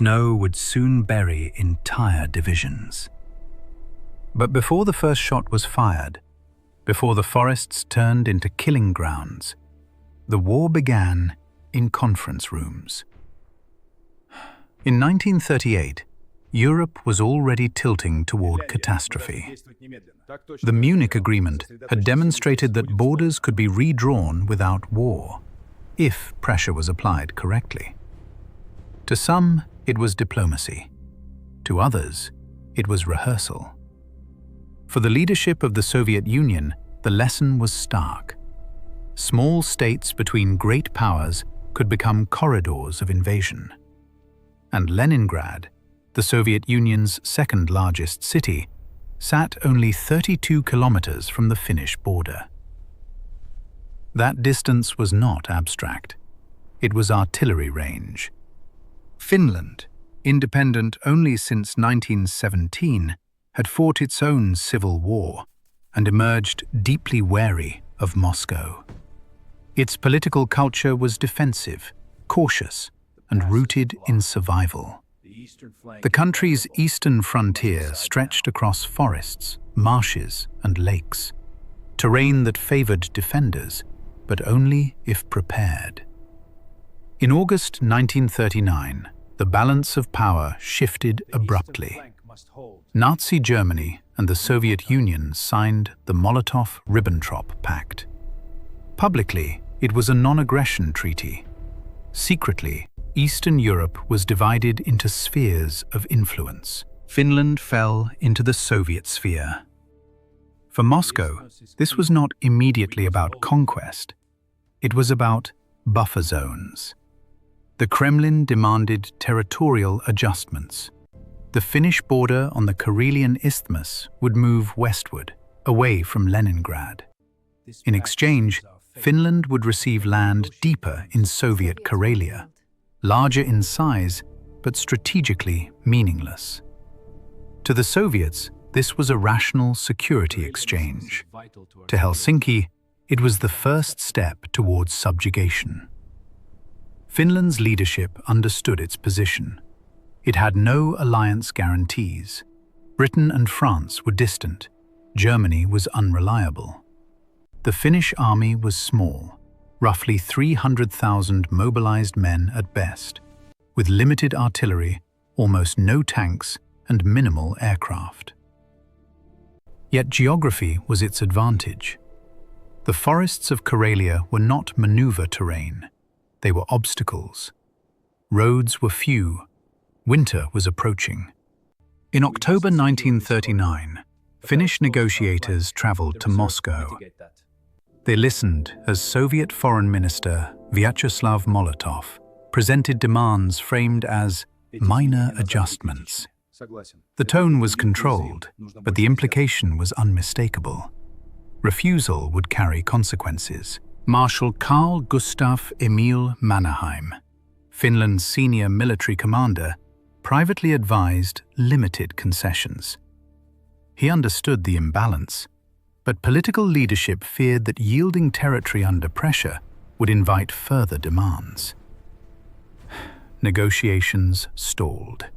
Snow would soon bury entire divisions. But before the first shot was fired, before the forests turned into killing grounds, the war began in conference rooms. In 1938, Europe was already tilting toward catastrophe. The Munich Agreement had demonstrated that borders could be redrawn without war, if pressure was applied correctly. To some, it was diplomacy. To others, it was rehearsal. For the leadership of the Soviet Union, the lesson was stark. Small states between great powers could become corridors of invasion. And Leningrad, the Soviet Union's second-largest city, sat only 32 kilometers from the Finnish border. That distance was not abstract. It was artillery range. Finland, independent only since 1917, had fought its own civil war and emerged deeply wary of Moscow. Its political culture was defensive, cautious, and rooted in survival. The country's eastern frontier stretched across forests, marshes, and lakes, terrain that favored defenders, but only if prepared. In August 1939, the balance of power shifted abruptly. Nazi Germany and the Soviet Union signed the Molotov-Ribbentrop Pact. Publicly, it was a non-aggression treaty. Secretly, Eastern Europe was divided into spheres of influence. Finland fell into the Soviet sphere. For Moscow, this was not immediately about conquest. It was about buffer zones. The Kremlin demanded territorial adjustments. The Finnish border on the Karelian Isthmus would move westward, away from Leningrad. In exchange, Finland would receive land deeper in Soviet Karelia, larger in size, but strategically meaningless. To the Soviets, this was a rational security exchange. To Helsinki, it was the first step towards subjugation. Finland's leadership understood its position. It had no alliance guarantees. Britain and France were distant. Germany was unreliable. The Finnish army was small, roughly 300,000 mobilized men at best, with limited artillery, almost no tanks, and minimal aircraft. Yet geography was its advantage. The forests of Karelia were not maneuver terrain. They were obstacles. Roads were few. Winter was approaching. In October 1939, Finnish negotiators traveled to Moscow. They listened as Soviet Foreign Minister Vyacheslav Molotov presented demands framed as minor adjustments. The tone was controlled, but the implication was unmistakable. Refusal would carry consequences. Marshal Carl Gustaf Emil Mannerheim, Finland's senior military commander, privately advised limited concessions. He understood the imbalance, but political leadership feared that yielding territory under pressure would invite further demands. Negotiations stalled.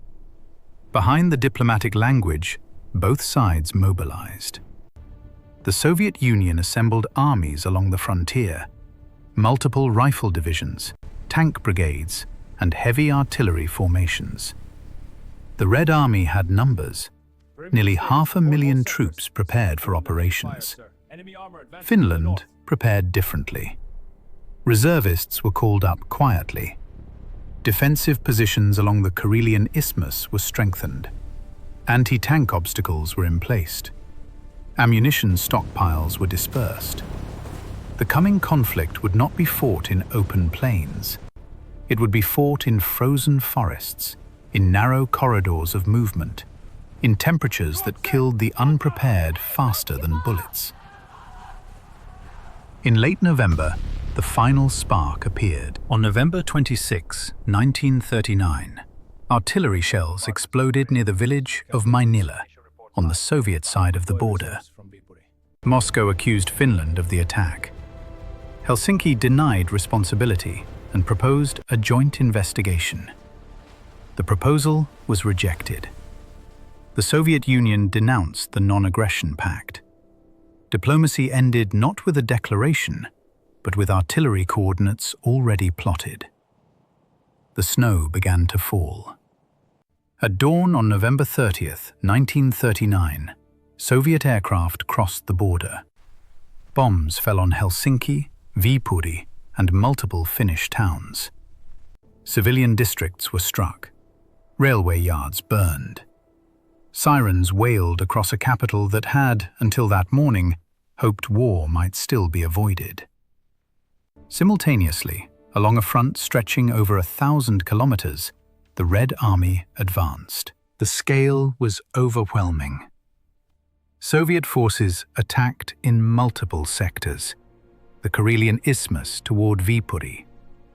Behind the diplomatic language, both sides mobilized. The Soviet Union assembled armies along the frontier, multiple rifle divisions, tank brigades, and heavy artillery formations. The Red Army had numbers, nearly 500,000 troops prepared for operations. Finland prepared differently. Reservists were called up quietly. Defensive positions along the Karelian Isthmus were strengthened. Anti-tank obstacles were emplaced. Ammunition stockpiles were dispersed. The coming conflict would not be fought in open plains. It would be fought in frozen forests, in narrow corridors of movement, in temperatures that killed the unprepared faster than bullets. In late November, the final spark appeared. On November 26, 1939, artillery shells exploded near the village of Mainila, on the Soviet side of the border. Moscow accused Finland of the attack. Helsinki denied responsibility and proposed a joint investigation. The proposal was rejected. The Soviet Union denounced the Non-Aggression Pact. Diplomacy ended not with a declaration, but with artillery coordinates already plotted. The snow began to fall. At dawn on November 30th, 1939, Soviet aircraft crossed the border. Bombs fell on Helsinki, Viipuri, and multiple Finnish towns. Civilian districts were struck. Railway yards burned. Sirens wailed across a capital that had, until that morning, hoped war might still be avoided. Simultaneously, along a front stretching over 1,000 kilometers, the Red Army advanced. The scale was overwhelming. Soviet forces attacked in multiple sectors: the Karelian Isthmus toward Viipuri,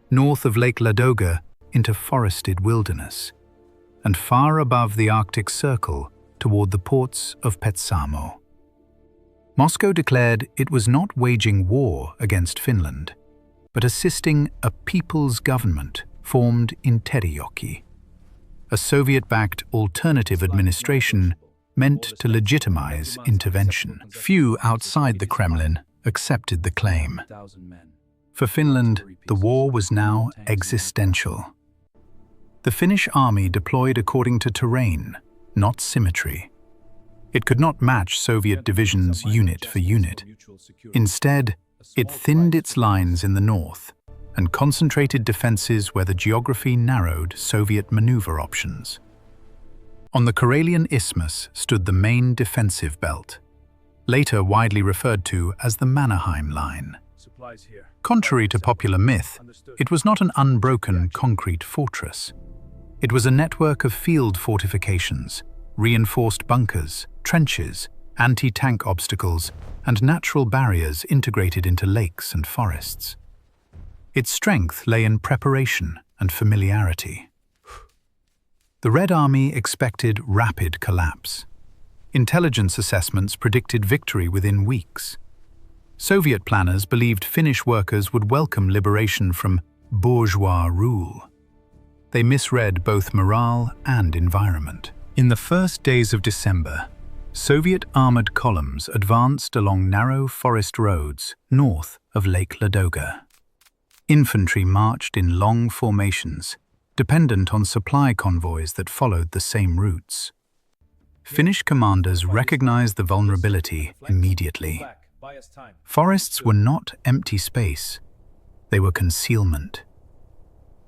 north of Lake Ladoga into forested wilderness, and far above the Arctic Circle toward the ports of Petsamo. Moscow declared it was not waging war against Finland, but assisting a people's government formed in Terijoki. A Soviet-backed alternative administration meant to legitimize intervention. Few outside the Kremlin accepted the claim. For Finland, the war was now existential. The Finnish army deployed according to terrain, not symmetry. It could not match Soviet divisions unit for unit. Instead, it thinned its lines in the north and concentrated defenses where the geography narrowed Soviet maneuver options. On the Karelian Isthmus stood the main defensive belt, later widely referred to as the Mannerheim Line. Contrary to popular myth, it was not an unbroken concrete fortress. It was a network of field fortifications, reinforced bunkers, trenches, anti-tank obstacles, and natural barriers integrated into lakes and forests. Its strength lay in preparation and familiarity. The Red Army expected rapid collapse. Intelligence assessments predicted victory within weeks. Soviet planners believed Finnish workers would welcome liberation from bourgeois rule. They misread both morale and environment. In the first days of December, Soviet armored columns advanced along narrow forest roads north of Lake Ladoga. Infantry marched in long formations, dependent on supply convoys that followed the same routes. Finnish commanders recognized the vulnerability immediately. Forests were not empty space, they were concealment.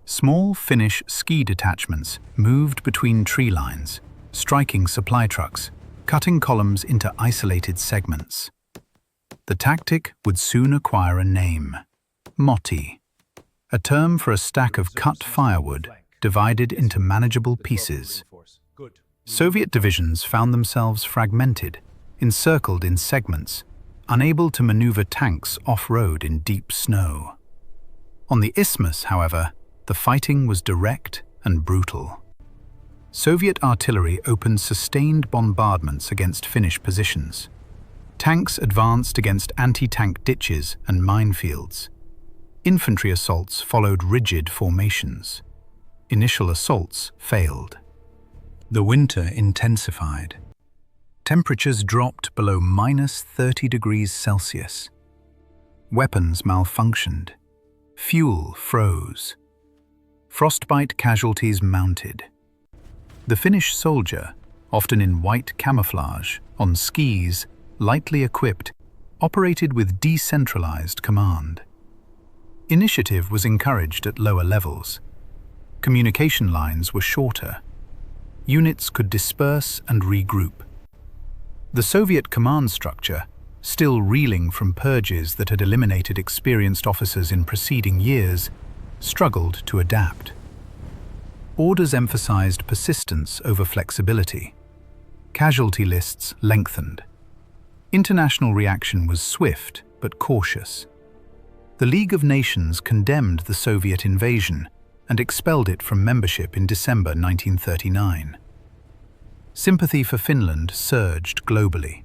Small Finnish ski detachments moved between tree lines, striking supply trucks, cutting columns into isolated segments. The tactic would soon acquire a name: motti, a term for a stack of cut firewood divided into manageable pieces. Soviet divisions found themselves fragmented, encircled in segments, unable to maneuver tanks off-road in deep snow. On the isthmus, however, the fighting was direct and brutal. Soviet artillery opened sustained bombardments against Finnish positions. Tanks advanced against anti-tank ditches and minefields. Infantry assaults followed rigid formations. Initial assaults failed. The winter intensified. Temperatures dropped below -30 degrees Celsius. Weapons malfunctioned. Fuel froze. Frostbite casualties mounted. The Finnish soldier, often in white camouflage, on skis, lightly equipped, operated with decentralized command. Initiative was encouraged at lower levels. Communication lines were shorter. Units could disperse and regroup. The Soviet command structure, still reeling from purges that had eliminated experienced officers in preceding years, struggled to adapt. Orders emphasized persistence over flexibility. Casualty lists lengthened. International reaction was swift but cautious. The League of Nations condemned the Soviet invasion and expelled it from membership in December 1939. Sympathy for Finland surged globally.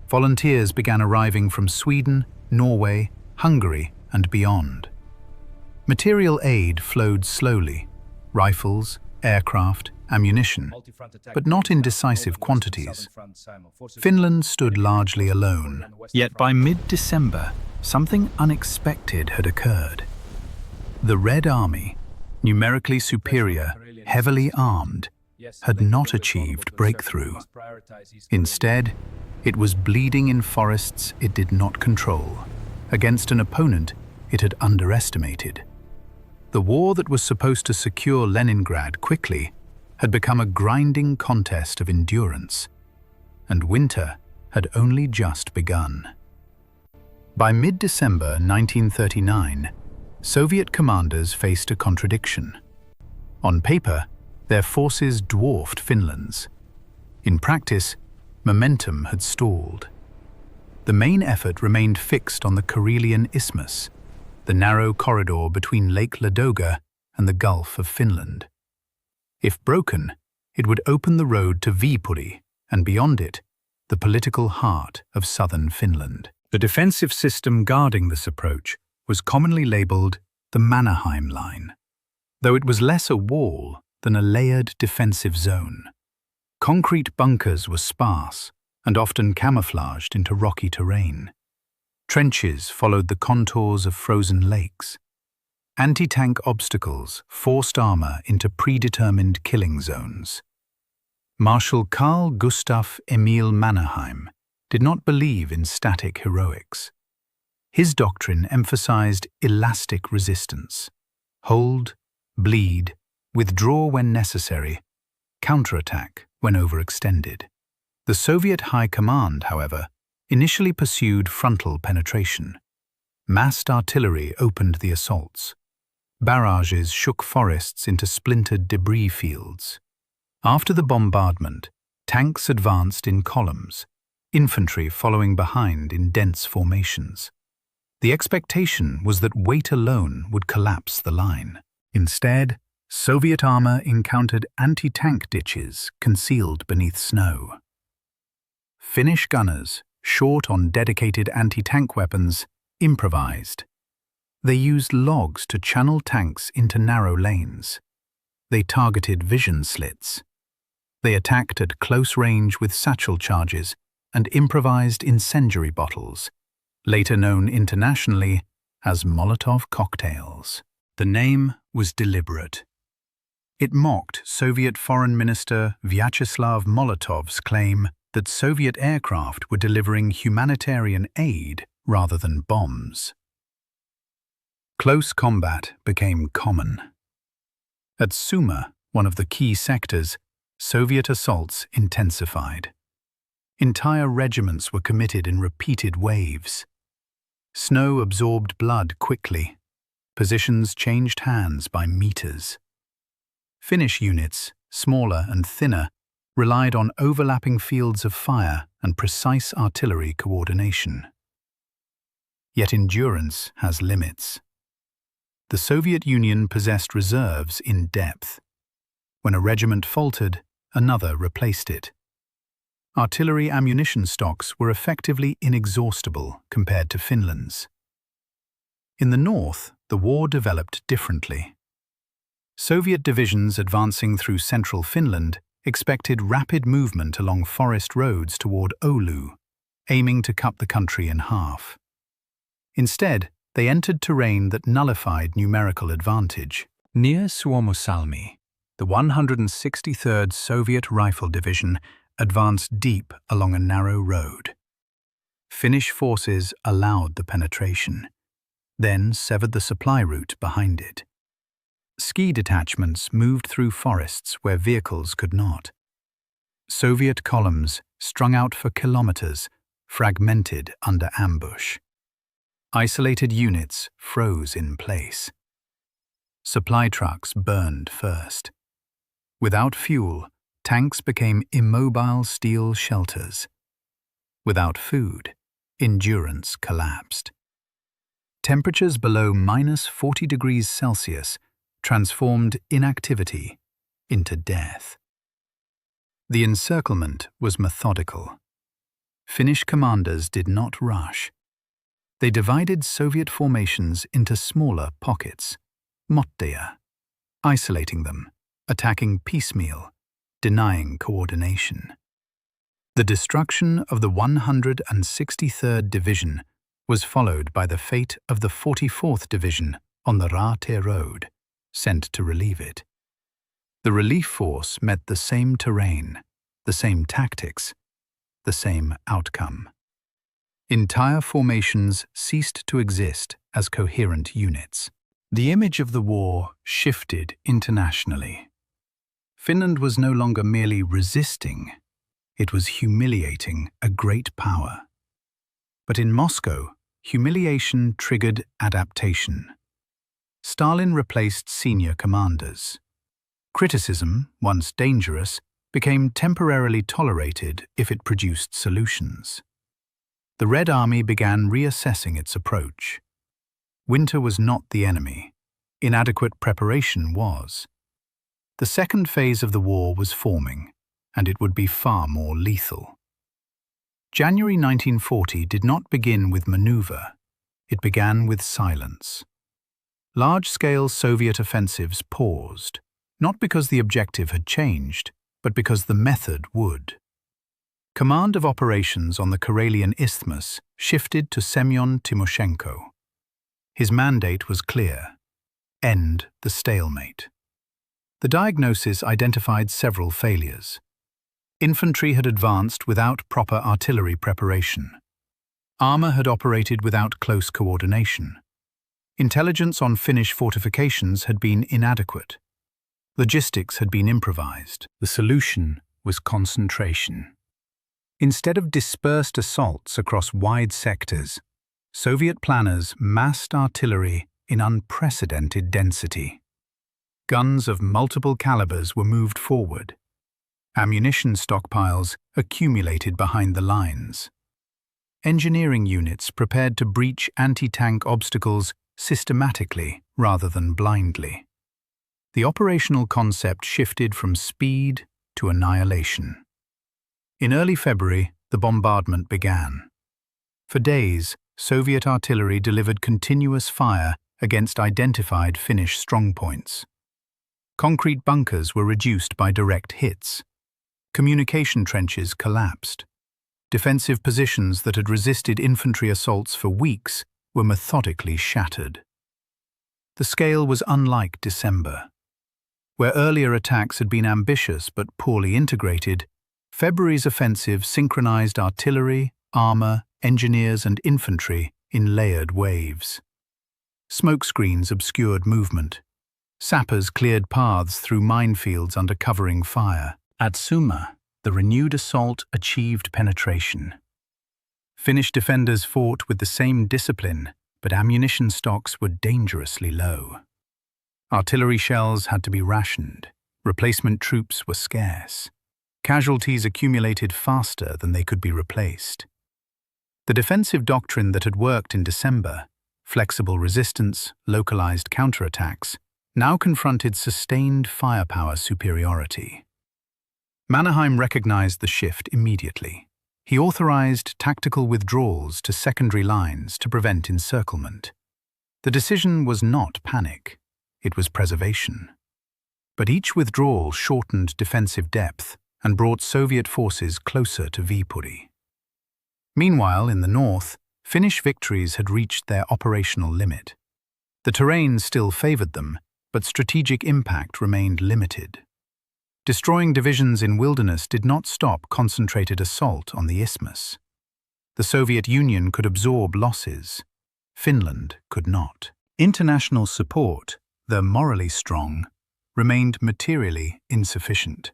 Volunteers began arriving from Sweden, Norway, Hungary, and beyond. Material aid flowed slowly: rifles, aircraft, ammunition, but not in decisive quantities. Finland stood largely alone. Yet by mid-December, something unexpected had occurred. The Red Army, numerically superior, heavily armed, had not achieved breakthrough. Instead, it was bleeding in forests it did not control, against an opponent it had underestimated. The war that was supposed to secure Leningrad quickly had become a grinding contest of endurance, and winter had only just begun. By mid-December 1939, Soviet commanders faced a contradiction. On paper, their forces dwarfed Finland's. In practice, momentum had stalled. The main effort remained fixed on the Karelian Isthmus, the narrow corridor between Lake Ladoga and the Gulf of Finland. If broken, it would open the road to Viipuri, and beyond it, the political heart of southern Finland. The defensive system guarding this approach was commonly labelled the Mannerheim Line, though it was less a wall than a layered defensive zone. Concrete bunkers were sparse and often camouflaged into rocky terrain. Trenches followed the contours of frozen lakes. Anti-tank obstacles forced armor into predetermined killing zones. Marshal Carl Gustav Emil Mannerheim did not believe in static heroics. His doctrine emphasized elastic resistance: hold, bleed, withdraw when necessary, counterattack when overextended. The Soviet High Command, however, initially pursued frontal penetration. Massed artillery opened the assaults. Barrages shook forests into splintered debris fields. After the bombardment, tanks advanced in columns, infantry following behind in dense formations. The expectation was that weight alone would collapse the line. Instead, Soviet armor encountered anti-tank ditches concealed beneath snow. Finnish gunners, short on dedicated anti-tank weapons, improvised. They used logs to channel tanks into narrow lanes. They targeted vision slits. They attacked at close range with satchel charges and improvised incendiary bottles, later known internationally as Molotov cocktails. The name was deliberate. It mocked Soviet Foreign Minister Vyacheslav Molotov's claim that Soviet aircraft were delivering humanitarian aid rather than bombs. Close combat became common. At Suma, one of the key sectors, Soviet assaults intensified. Entire regiments were committed in repeated waves. Snow absorbed blood quickly. Positions changed hands by meters. Finnish units, smaller and thinner, relied on overlapping fields of fire and precise artillery coordination. Yet endurance has limits. The Soviet Union possessed reserves in depth. When a regiment faltered, another replaced it. Artillery ammunition stocks were effectively inexhaustible compared to Finland's. In the north, the war developed differently. Soviet divisions advancing through central Finland expected rapid movement along forest roads toward Oulu, aiming to cut the country in half. Instead, they entered terrain that nullified numerical advantage. Near Suomussalmi, the 163rd Soviet Rifle Division advanced deep along a narrow road. Finnish forces allowed the penetration, then severed the supply route behind it. Ski detachments moved through forests where vehicles could not. Soviet columns, strung out for kilometers, fragmented under ambush. Isolated units froze in place. Supply trucks burned first. Without fuel, tanks became immobile steel shelters. Without food, endurance collapsed. Temperatures below -40 degrees Celsius transformed inactivity into death. The encirclement was methodical. Finnish commanders did not rush. They divided Soviet formations into smaller pockets, motteja, isolating them, attacking piecemeal, denying coordination. The destruction of the 163rd Division was followed by the fate of the 44th Division on the Raate Road, sent to relieve it. The relief force met the same terrain, the same tactics, the same outcome. Entire formations ceased to exist as coherent units. The image of the war shifted internationally. Finland was no longer merely resisting, it was humiliating a great power. But in Moscow, humiliation triggered adaptation. Stalin replaced senior commanders. Criticism, once dangerous, became temporarily tolerated if it produced solutions. The Red Army began reassessing its approach. Winter was not the enemy. Inadequate preparation was. The second phase of the war was forming, and it would be far more lethal. January 1940 did not begin with maneuver. It began with silence. Large-scale Soviet offensives paused, not because the objective had changed, but because the method would. Command of operations on the Karelian Isthmus shifted to Semyon Timoshenko. His mandate was clear: end the stalemate. The diagnosis identified several failures. Infantry had advanced without proper artillery preparation. Armor had operated without close coordination. Intelligence on Finnish fortifications had been inadequate. Logistics had been improvised. The solution was concentration. Instead of dispersed assaults across wide sectors, Soviet planners massed artillery in unprecedented density. Guns of multiple calibers were moved forward. Ammunition stockpiles accumulated behind the lines. Engineering units prepared to breach anti-tank obstacles systematically rather than blindly. The operational concept shifted from speed to annihilation. In early February, the bombardment began. For days, Soviet artillery delivered continuous fire against identified Finnish strongpoints. Concrete bunkers were reduced by direct hits. Communication trenches collapsed. Defensive positions that had resisted infantry assaults for weeks were methodically shattered. The scale was unlike December. Where earlier attacks had been ambitious but poorly integrated, February's offensive synchronized artillery, armor, engineers and infantry in layered waves. Smokescreens obscured movement. Sappers cleared paths through minefields under covering fire. At Suma, the renewed assault achieved penetration. Finnish defenders fought with the same discipline, but ammunition stocks were dangerously low. Artillery shells had to be rationed. Replacement troops were scarce. Casualties accumulated faster than they could be replaced. The defensive doctrine that had worked in December, flexible resistance, localized counterattacks, now confronted sustained firepower superiority. Mannerheim recognized the shift immediately. He authorized tactical withdrawals to secondary lines to prevent encirclement. The decision was not panic, it was preservation. But each withdrawal shortened defensive depth and brought Soviet forces closer to Viipuri. Meanwhile, in the north, Finnish victories had reached their operational limit. The terrain still favored them, but strategic impact remained limited. Destroying divisions in wilderness did not stop concentrated assault on the isthmus. The Soviet Union could absorb losses. Finland could not. International support, though morally strong, remained materially insufficient.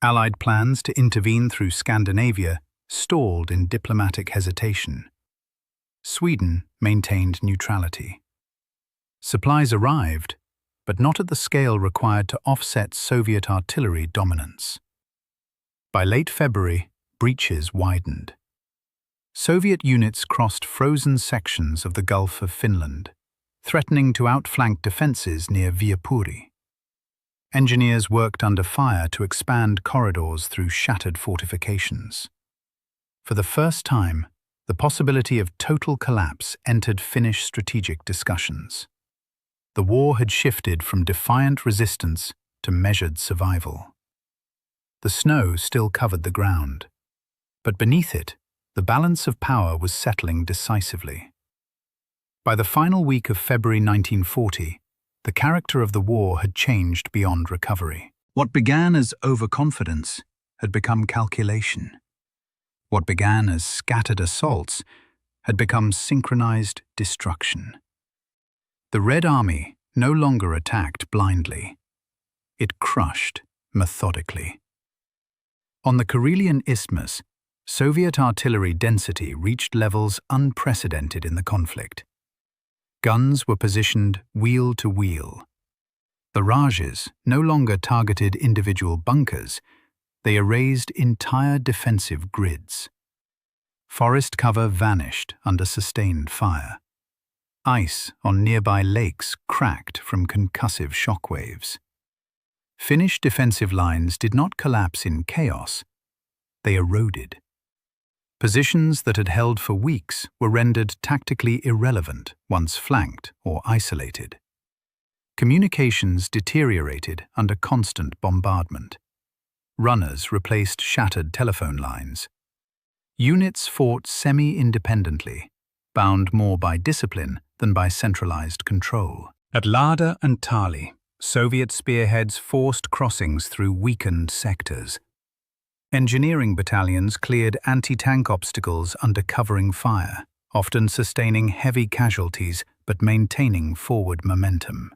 Allied plans to intervene through Scandinavia stalled in diplomatic hesitation. Sweden maintained neutrality. Supplies arrived, but not at the scale required to offset Soviet artillery dominance. By late February, breaches widened. Soviet units crossed frozen sections of the Gulf of Finland, threatening to outflank defenses near Viipuri. Engineers worked under fire to expand corridors through shattered fortifications. For the first time, the possibility of total collapse entered Finnish strategic discussions. The war had shifted from defiant resistance to measured survival. The snow still covered the ground, but beneath it, the balance of power was settling decisively. By the final week of February 1940, the character of the war had changed beyond recovery. What began as overconfidence had become calculation. What began as scattered assaults had become synchronized destruction. The Red Army no longer attacked blindly. It crushed methodically. On the Karelian Isthmus, Soviet artillery density reached levels unprecedented in the conflict. Guns were positioned wheel to wheel. Barrages no longer targeted individual bunkers, they erased entire defensive grids. Forest cover vanished under sustained fire. Ice on nearby lakes cracked from concussive shockwaves. Finnish defensive lines did not collapse in chaos, they eroded. Positions that had held for weeks were rendered tactically irrelevant once flanked or isolated. Communications deteriorated under constant bombardment. Runners replaced shattered telephone lines. Units fought semi-independently, bound more by discipline than by centralized control. At Lada and Tali, Soviet spearheads forced crossings through weakened sectors. Engineering battalions cleared anti-tank obstacles under covering fire, often sustaining heavy casualties but maintaining forward momentum.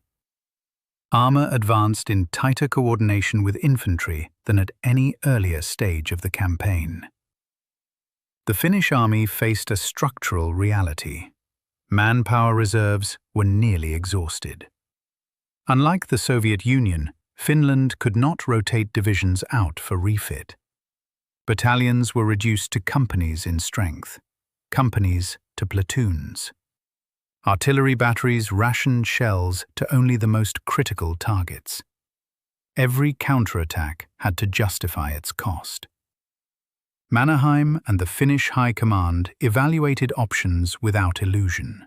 Armor advanced in tighter coordination with infantry than at any earlier stage of the campaign. The Finnish army faced a structural reality. Manpower reserves were nearly exhausted. Unlike the Soviet Union, Finland could not rotate divisions out for refit. Battalions were reduced to companies in strength, companies to platoons. Artillery batteries rationed shells to only the most critical targets. Every counterattack had to justify its cost. Mannerheim and the Finnish High Command evaluated options without illusion.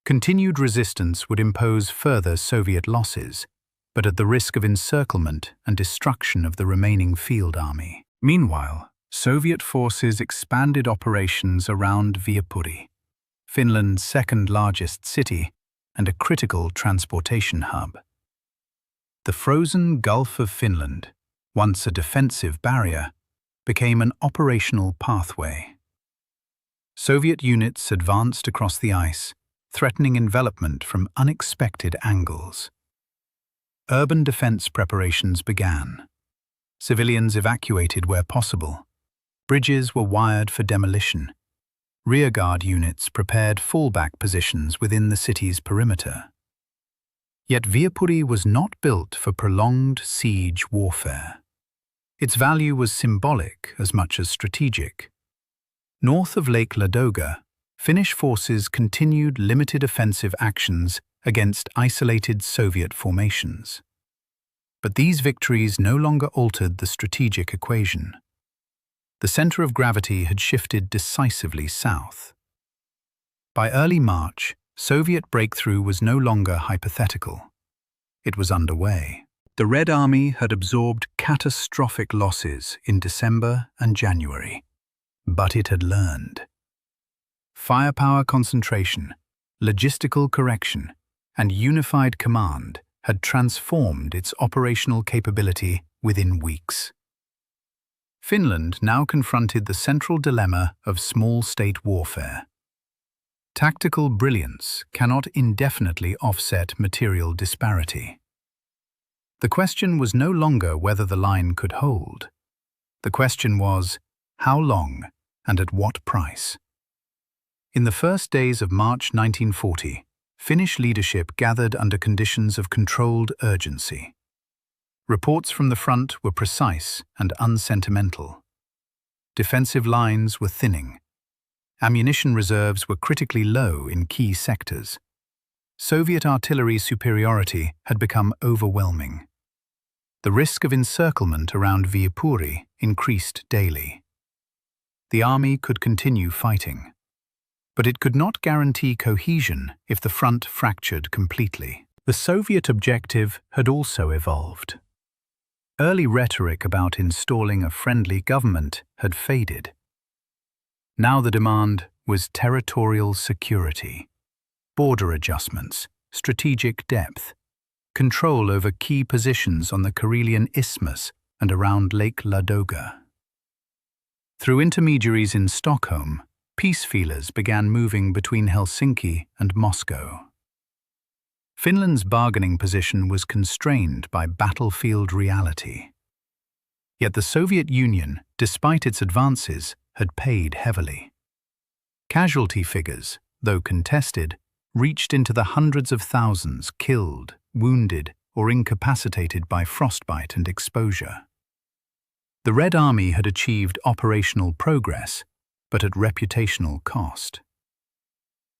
Continued resistance would impose further Soviet losses, but at the risk of encirclement and destruction of the remaining field army. Meanwhile, Soviet forces expanded operations around Viipuri, Finland's second-largest city and a critical transportation hub. The frozen Gulf of Finland, once a defensive barrier, became an operational pathway. Soviet units advanced across the ice, threatening envelopment from unexpected angles. Urban defense preparations began. Civilians evacuated where possible. Bridges were wired for demolition. Rearguard units prepared fallback positions within the city's perimeter. Yet Viipuri was not built for prolonged siege warfare. Its value was symbolic as much as strategic. North of Lake Ladoga, Finnish forces continued limited offensive actions against isolated Soviet formations. But these victories no longer altered the strategic equation. The center of gravity had shifted decisively south. By early March, Soviet breakthrough was no longer hypothetical. It was underway. The Red Army had absorbed catastrophic losses in December and January, but it had learned. Firepower concentration, logistical correction, and unified command had transformed its operational capability within weeks. Finland now confronted the central dilemma of small-state warfare. Tactical brilliance cannot indefinitely offset material disparity. The question was no longer whether the line could hold. The question was, how long and at what price? In the first days of March 1940, Finnish leadership gathered under conditions of controlled urgency. Reports from the front were precise and unsentimental. Defensive lines were thinning. Ammunition reserves were critically low in key sectors. Soviet artillery superiority had become overwhelming. The risk of encirclement around Viipuri increased daily. The army could continue fighting, but it could not guarantee cohesion if the front fractured completely. The Soviet objective had also evolved. Early rhetoric about installing a friendly government had faded. Now the demand was territorial security, border adjustments, strategic depth, control over key positions on the Karelian Isthmus and around Lake Ladoga. Through intermediaries in Stockholm, peace feelers began moving between Helsinki and Moscow. Finland's bargaining position was constrained by battlefield reality. Yet the Soviet Union, despite its advances, had paid heavily. Casualty figures, though contested, reached into the hundreds of thousands killed, wounded, or incapacitated by frostbite and exposure. The Red Army had achieved operational progress, but at reputational cost.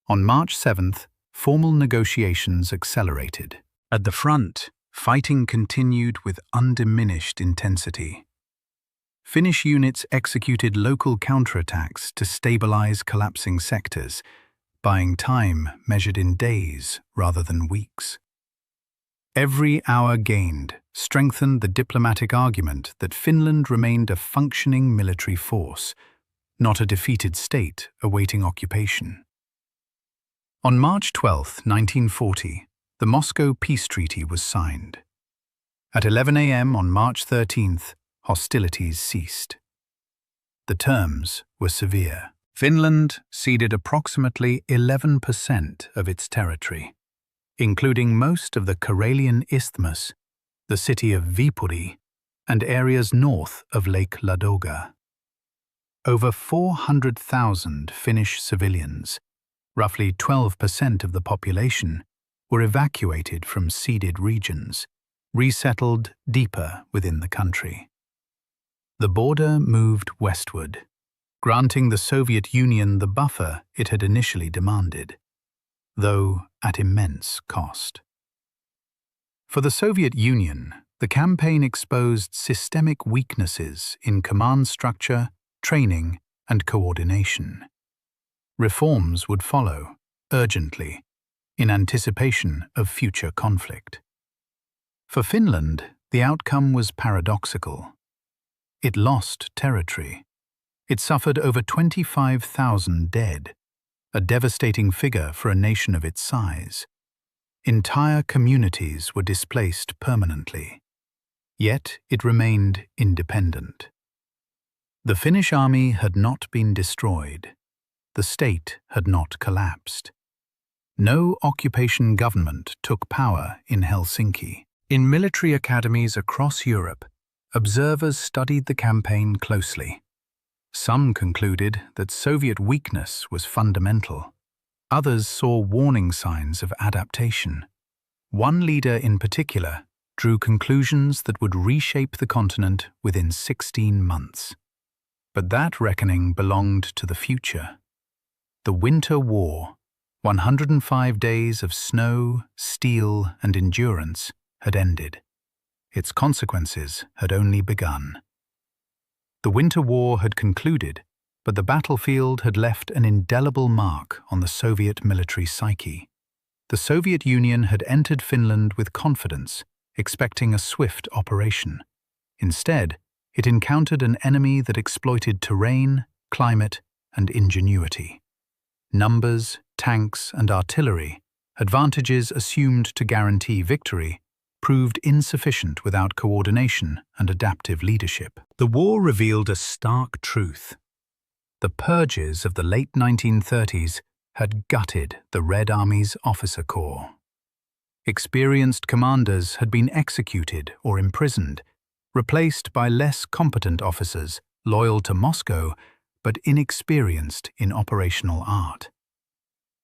On March 7th, formal negotiations accelerated. At the front, fighting continued with undiminished intensity. Finnish units executed local counterattacks to stabilize collapsing sectors, buying time measured in days rather than weeks. Every hour gained strengthened the diplomatic argument that Finland remained a functioning military force, not a defeated state awaiting occupation. On March 12, 1940, the Moscow Peace Treaty was signed. At 11 a.m. on March 13th, hostilities ceased. The terms were severe. Finland ceded approximately 11% of its territory, including most of the Karelian Isthmus, the city of Viipuri, and areas north of Lake Ladoga. Over 400,000 Finnish civilians, roughly 12% of the population, were evacuated from ceded regions, resettled deeper within the country. The border moved westward, granting the Soviet Union the buffer it had initially demanded, though at immense cost. For the Soviet Union, the campaign exposed systemic weaknesses in command structure, training, and coordination. Reforms would follow, urgently, in anticipation of future conflict. For Finland, the outcome was paradoxical. It lost territory. It suffered over 25,000 dead, a devastating figure for a nation of its size. Entire communities were displaced permanently. Yet it remained independent. The Finnish army had not been destroyed. The state had not collapsed. No occupation government took power in Helsinki. In military academies across Europe, observers studied the campaign closely. Some concluded that Soviet weakness was fundamental. Others saw warning signs of adaptation. One leader in particular drew conclusions that would reshape the continent within 16 months. But that reckoning belonged to the future. The Winter War, 105 days of snow, steel, and endurance, had ended. Its consequences had only begun. The Winter War had concluded, but the battlefield had left an indelible mark on the Soviet military psyche. The Soviet Union had entered Finland with confidence, expecting a swift operation. Instead, it encountered an enemy that exploited terrain, climate, and ingenuity. Numbers, tanks, and artillery, advantages assumed to guarantee victory, proved insufficient without coordination and adaptive leadership. The war revealed a stark truth. The purges of the late 1930s had gutted the Red Army's officer corps. Experienced commanders had been executed or imprisoned, replaced by less competent officers loyal to Moscow but inexperienced in operational art.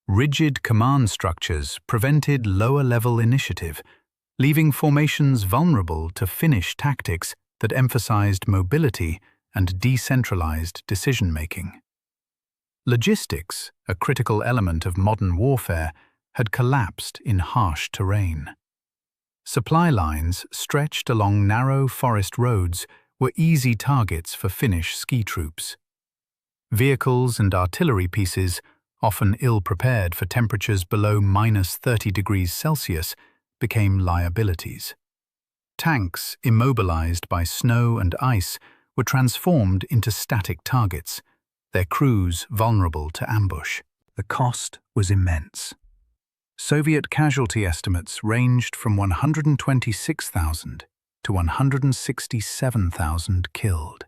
Rigid command structures prevented lower-level initiative, leaving formations vulnerable to Finnish tactics that emphasized mobility and decentralized decision-making. Logistics, a critical element of modern warfare, had collapsed in harsh terrain. Supply lines stretched along narrow forest roads were easy targets for Finnish ski troops. Vehicles and artillery pieces, often ill-prepared for temperatures below -30 degrees Celsius, became liabilities. Tanks, immobilized by snow and ice, were transformed into static targets, their crews vulnerable to ambush. The cost was immense. Soviet casualty estimates ranged from 126,000 to 167,000 killed,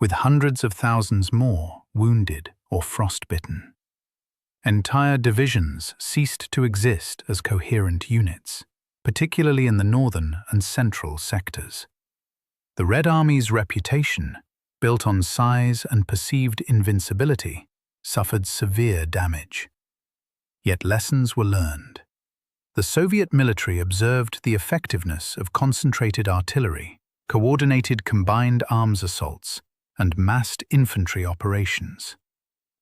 with hundreds of thousands more wounded or frostbitten. Entire divisions ceased to exist as coherent units, particularly in the northern and central sectors. The Red Army's reputation, built on size and perceived invincibility, suffered severe damage. Yet lessons were learned. The Soviet military observed the effectiveness of concentrated artillery, coordinated combined arms assaults, and massed infantry operations.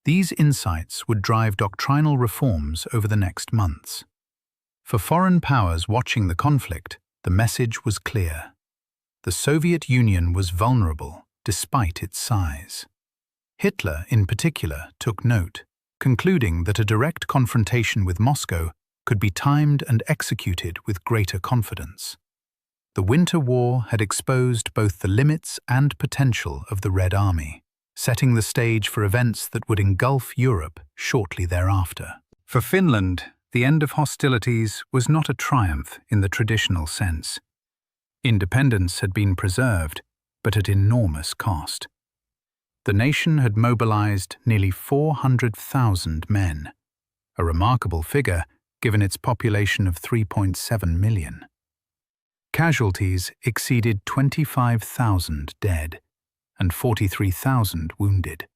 These insights would drive doctrinal reforms over the next months. For foreign powers watching the conflict, the message was clear. The Soviet Union was vulnerable despite its size. Hitler, in particular, took note, concluding that a direct confrontation with Moscow could be timed and executed with greater confidence. The Winter War had exposed both the limits and potential of the Red Army, setting the stage for events that would engulf Europe shortly thereafter. For Finland, the end of hostilities was not a triumph in the traditional sense. Independence had been preserved, but at enormous cost. The nation had mobilized nearly 400,000 men, a remarkable figure given its population of 3.7 million. Casualties exceeded 25,000 dead and 43,000 wounded.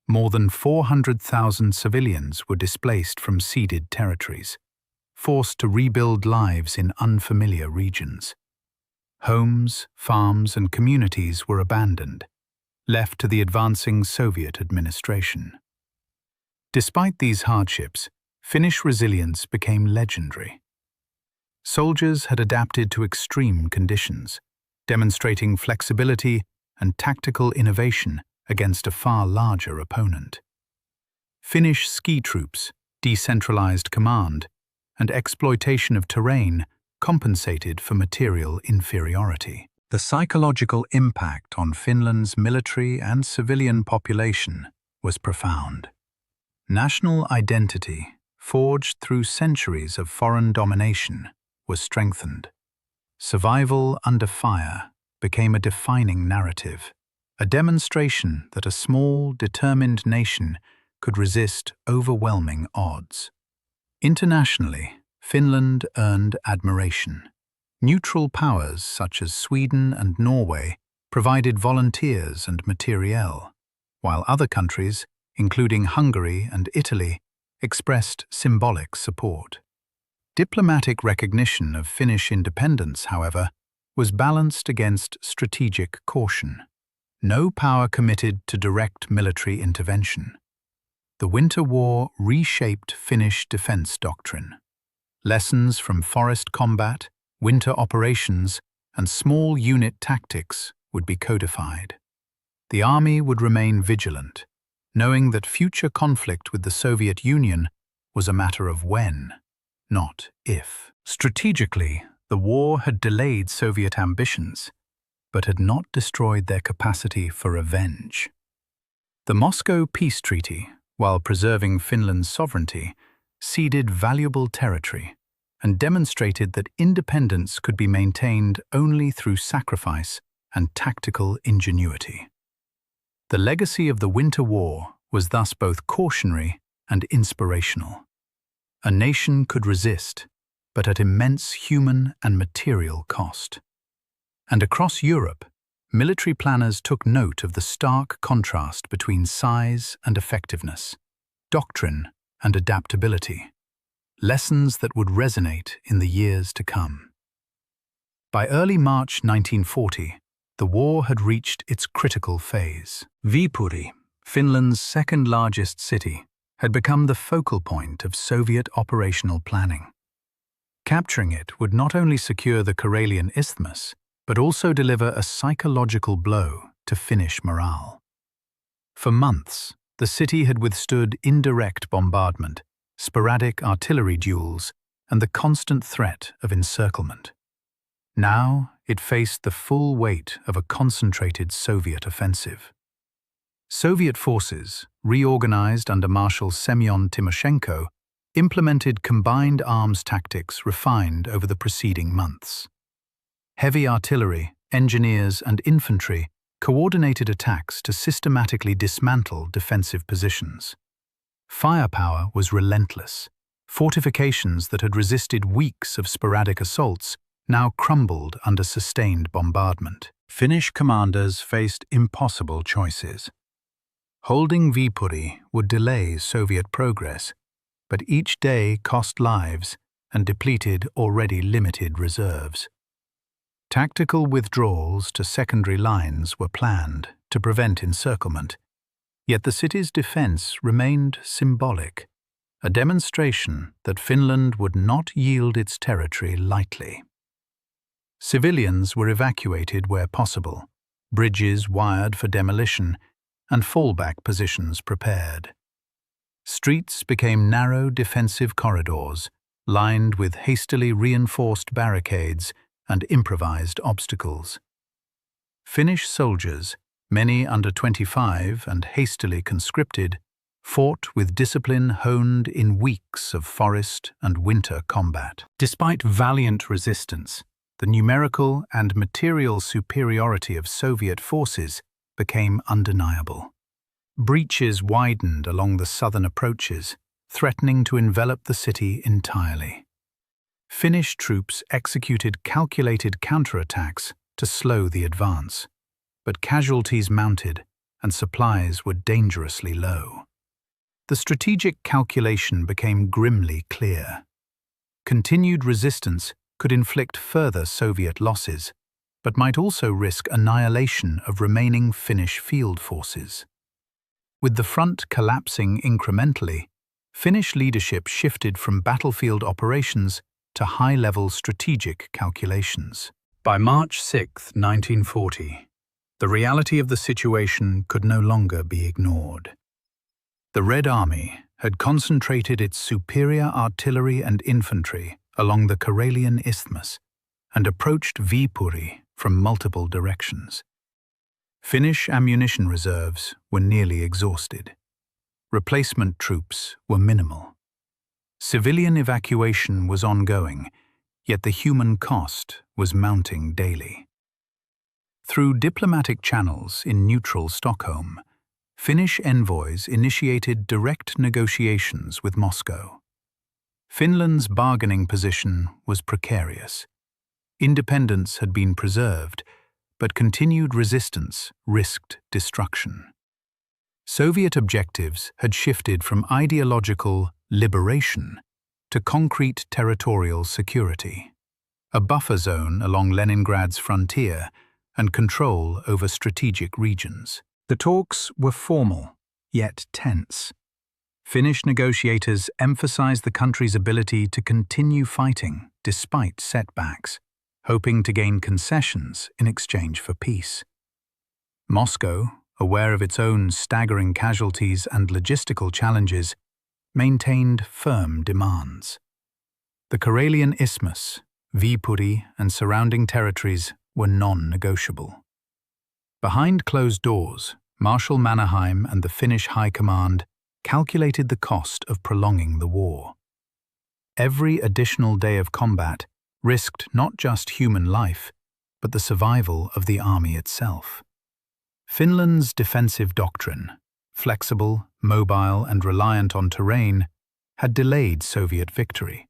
More than 400,000 civilians were displaced from ceded territories, forced to rebuild lives in unfamiliar regions. Homes, farms, and communities were abandoned, left to the advancing Soviet administration. Despite these hardships, Finnish resilience became legendary. Soldiers had adapted to extreme conditions, demonstrating flexibility and tactical innovation against a far larger opponent. Finnish ski troops, decentralized command, and exploitation of terrain compensated for material inferiority. The psychological impact on Finland's military and civilian population was profound. National identity, forged through centuries of foreign domination, was strengthened. Survival under fire became a defining narrative, a demonstration that a small, determined nation could resist overwhelming odds. Internationally, Finland earned admiration. Neutral powers such as Sweden and Norway provided volunteers and materiel, while other countries, including Hungary and Italy, expressed symbolic support. Diplomatic recognition of Finnish independence, however, was balanced against strategic caution. No power committed to direct military intervention. The Winter War reshaped Finnish defense doctrine. Lessons from forest combat, winter operations, and small unit tactics would be codified. The army would remain vigilant, knowing that future conflict with the Soviet Union was a matter of when, not if. Strategically, the war had delayed Soviet ambitions, but had not destroyed their capacity for revenge. The Moscow Peace Treaty, while preserving Finland's sovereignty, ceded valuable territory and demonstrated that independence could be maintained only through sacrifice and tactical ingenuity. The legacy of the Winter War was thus both cautionary and inspirational. A nation could resist, but at immense human and material cost. And across Europe, military planners took note of the stark contrast between size and effectiveness, doctrine and adaptability, lessons that would resonate in the years to come. By early March 1940, the war had reached its critical phase. Viipuri, Finland's second-largest city, had become the focal point of Soviet operational planning. Capturing it would not only secure the Karelian Isthmus, but also deliver a psychological blow to Finnish morale. For months, the city had withstood indirect bombardment, sporadic artillery duels, and the constant threat of encirclement. Now, it faced the full weight of a concentrated Soviet offensive. Soviet forces, reorganized under Marshal Semyon Timoshenko, implemented combined arms tactics refined over the preceding months. Heavy artillery, engineers, and infantry coordinated attacks to systematically dismantle defensive positions. Firepower was relentless. Fortifications that had resisted weeks of sporadic assaults now crumbled under sustained bombardment. Finnish commanders faced impossible choices. Holding Viipuri would delay Soviet progress, but each day cost lives and depleted already limited reserves. Tactical withdrawals to secondary lines were planned to prevent encirclement, yet the city's defense remained symbolic, a demonstration that Finland would not yield its territory lightly. Civilians were evacuated where possible, bridges wired for demolition, and fallback positions prepared. Streets became narrow defensive corridors, lined with hastily reinforced barricades and improvised obstacles. Finnish soldiers, many under 25 and hastily conscripted, fought with discipline honed in weeks of forest and winter combat. Despite valiant resistance, the numerical and material superiority of Soviet forces became undeniable. Breaches widened along the southern approaches, threatening to envelop the city entirely. Finnish troops executed calculated counterattacks to slow the advance, but casualties mounted and supplies were dangerously low. The strategic calculation became grimly clear. Continued resistance could inflict further Soviet losses, but might also risk annihilation of remaining Finnish field forces. With the front collapsing incrementally, Finnish leadership shifted from battlefield operations to high-level strategic calculations. By March 6, 1940, the reality of the situation could no longer be ignored. The Red Army had concentrated its superior artillery and infantry along the Karelian Isthmus and approached Viipuri from multiple directions. Finnish ammunition reserves were nearly exhausted. Replacement troops were minimal. Civilian evacuation was ongoing, yet the human cost was mounting daily. Through diplomatic channels in neutral Stockholm, Finnish envoys initiated direct negotiations with Moscow. Finland's bargaining position was precarious. Independence had been preserved, but continued resistance risked destruction. Soviet objectives had shifted from ideological liberation to concrete territorial security, a buffer zone along Leningrad's frontier and control over strategic regions. The talks were formal, yet tense. Finnish negotiators emphasized the country's ability to continue fighting despite setbacks, hoping to gain concessions in exchange for peace. Moscow, aware of its own staggering casualties and logistical challenges, maintained firm demands. The Karelian Isthmus, Viipuri, and surrounding territories were non-negotiable. Behind closed doors, Marshal Mannerheim and the Finnish High Command calculated the cost of prolonging the war. Every additional day of combat risked not just human life, but the survival of the army itself. Finland's defensive doctrine, flexible, mobile, and reliant on terrain, had delayed Soviet victory,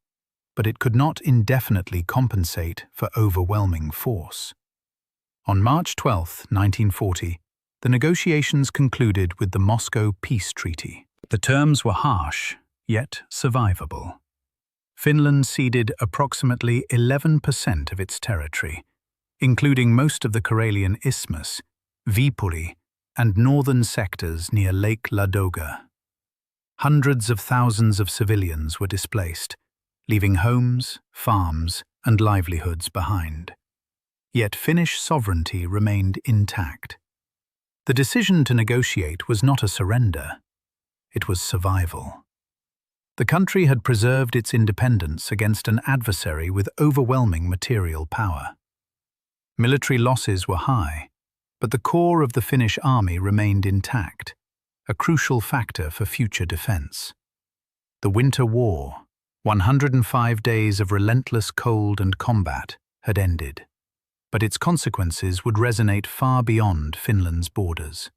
but it could not indefinitely compensate for overwhelming force. On March 12, 1940, the negotiations concluded with the Moscow Peace Treaty. The terms were harsh, yet survivable. Finland ceded approximately 11% of its territory, including most of the Karelian Isthmus, Viipuri, and northern sectors near Lake Ladoga. Hundreds of thousands of civilians were displaced, leaving homes, farms, and livelihoods behind. Yet Finnish sovereignty remained intact. The decision to negotiate was not a surrender. It was survival. The country had preserved its independence against an adversary with overwhelming material power. Military losses were high, but the core of the Finnish army remained intact, a crucial factor for future defense. The Winter War, 105 days of relentless cold and combat, had ended, but its consequences would resonate far beyond Finland's borders.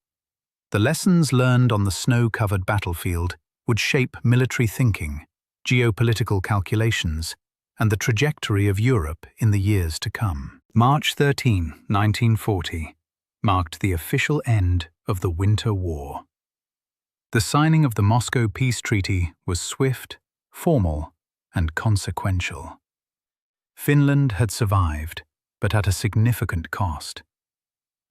The lessons learned on the snow-covered battlefield would shape military thinking, geopolitical calculations, and the trajectory of Europe in the years to come. March 13, 1940, marked the official end of the Winter War. The signing of the Moscow Peace Treaty was swift, formal, and consequential. Finland had survived, but at a significant cost.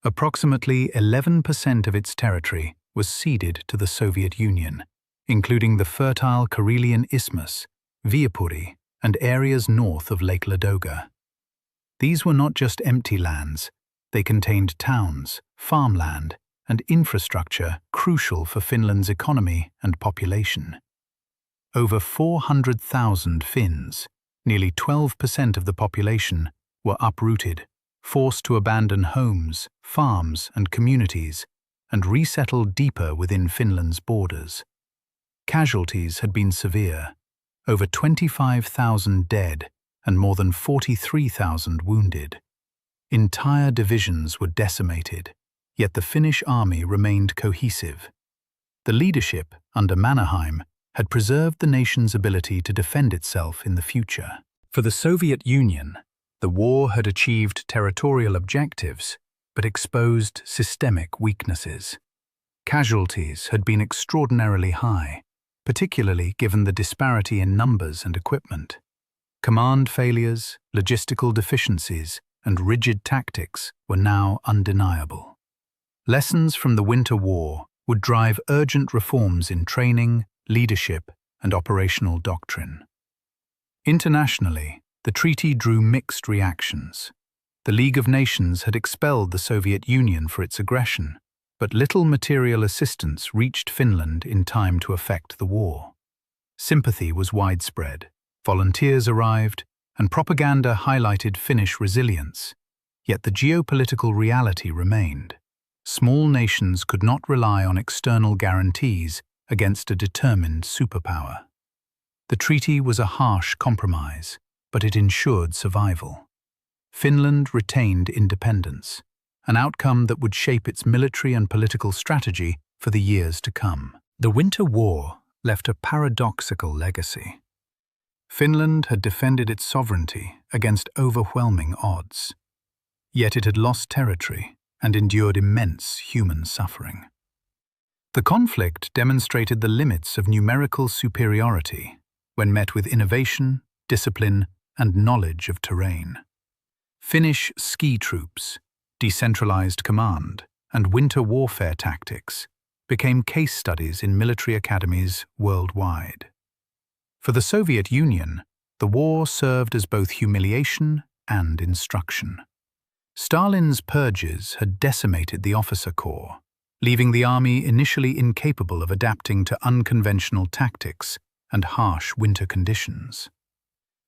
Approximately 11% of its territory was ceded to the Soviet Union, including the fertile Karelian Isthmus, Viipuri, and areas north of Lake Ladoga. These were not just empty lands, they contained towns, farmland, and infrastructure crucial for Finland's economy and population. Over 400,000 Finns, nearly 12% of the population, were uprooted, forced to abandon homes, farms, and communities, and resettle deeper within Finland's borders. Casualties had been severe, over 25,000 dead and more than 43,000 wounded. Entire divisions were decimated, yet the Finnish army remained cohesive. The leadership, under Mannerheim, had preserved the nation's ability to defend itself in the future. For the Soviet Union, the war had achieved territorial objectives, but exposed systemic weaknesses. Casualties had been extraordinarily high, particularly given the disparity in numbers and equipment. Command failures, logistical deficiencies, and rigid tactics were now undeniable. Lessons from the Winter War would drive urgent reforms in training, leadership, and operational doctrine. Internationally, the treaty drew mixed reactions. The League of Nations had expelled the Soviet Union for its aggression, but little material assistance reached Finland in time to affect the war. Sympathy was widespread, volunteers arrived, and propaganda highlighted Finnish resilience. Yet the geopolitical reality remained. Small nations could not rely on external guarantees against a determined superpower. The treaty was a harsh compromise, but it ensured survival. Finland retained independence, an outcome that would shape its military and political strategy for the years to come. The Winter War left a paradoxical legacy. Finland had defended its sovereignty against overwhelming odds. Yet it had lost territory and endured immense human suffering. The conflict demonstrated the limits of numerical superiority when met with innovation, discipline, and knowledge of terrain. Finnish ski troops, decentralized command, and winter warfare tactics became case studies in military academies worldwide. For the Soviet Union, the war served as both humiliation and instruction. Stalin's purges had decimated the officer corps, leaving the army initially incapable of adapting to unconventional tactics and harsh winter conditions.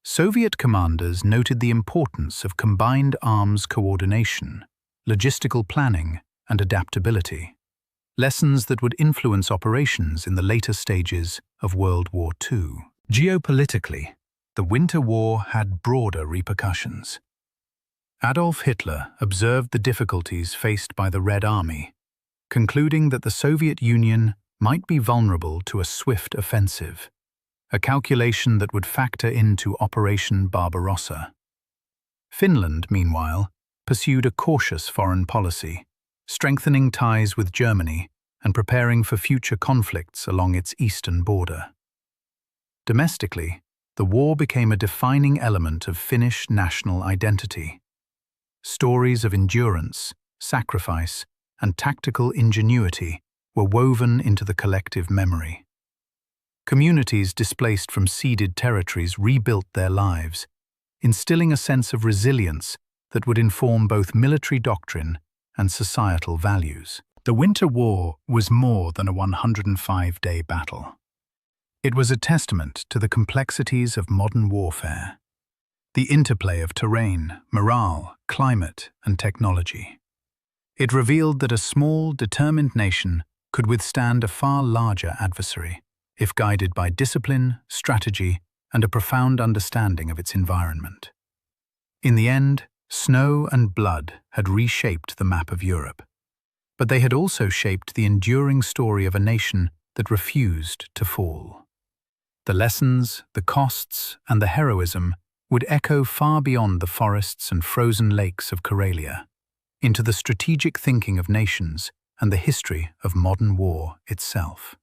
Soviet commanders noted the importance of combined arms coordination, logistical planning, and adaptability, lessons that would influence operations in the later stages of World War II. Geopolitically, the Winter War had broader repercussions. Adolf Hitler observed the difficulties faced by the Red Army, concluding that the Soviet Union might be vulnerable to a swift offensive, a calculation that would factor into Operation Barbarossa. Finland, meanwhile, pursued a cautious foreign policy, strengthening ties with Germany and preparing for future conflicts along its eastern border. Domestically, the war became a defining element of Finnish national identity. Stories of endurance, sacrifice, and tactical ingenuity were woven into the collective memory. Communities displaced from ceded territories rebuilt their lives, instilling a sense of resilience that would inform both military doctrine and societal values. The Winter War was more than a 105-day battle. It was a testament to the complexities of modern warfare. the interplay of terrain, morale, climate, and technology. It revealed that a small, determined nation could withstand a far larger adversary if guided by discipline, strategy, and a profound understanding of its environment. In the end, snow and blood had reshaped the map of Europe, but they had also shaped the enduring story of a nation that refused to fall. The lessons, the costs, and the heroism would echo far beyond the forests and frozen lakes of Karelia, into the strategic thinking of nations and the history of modern war itself.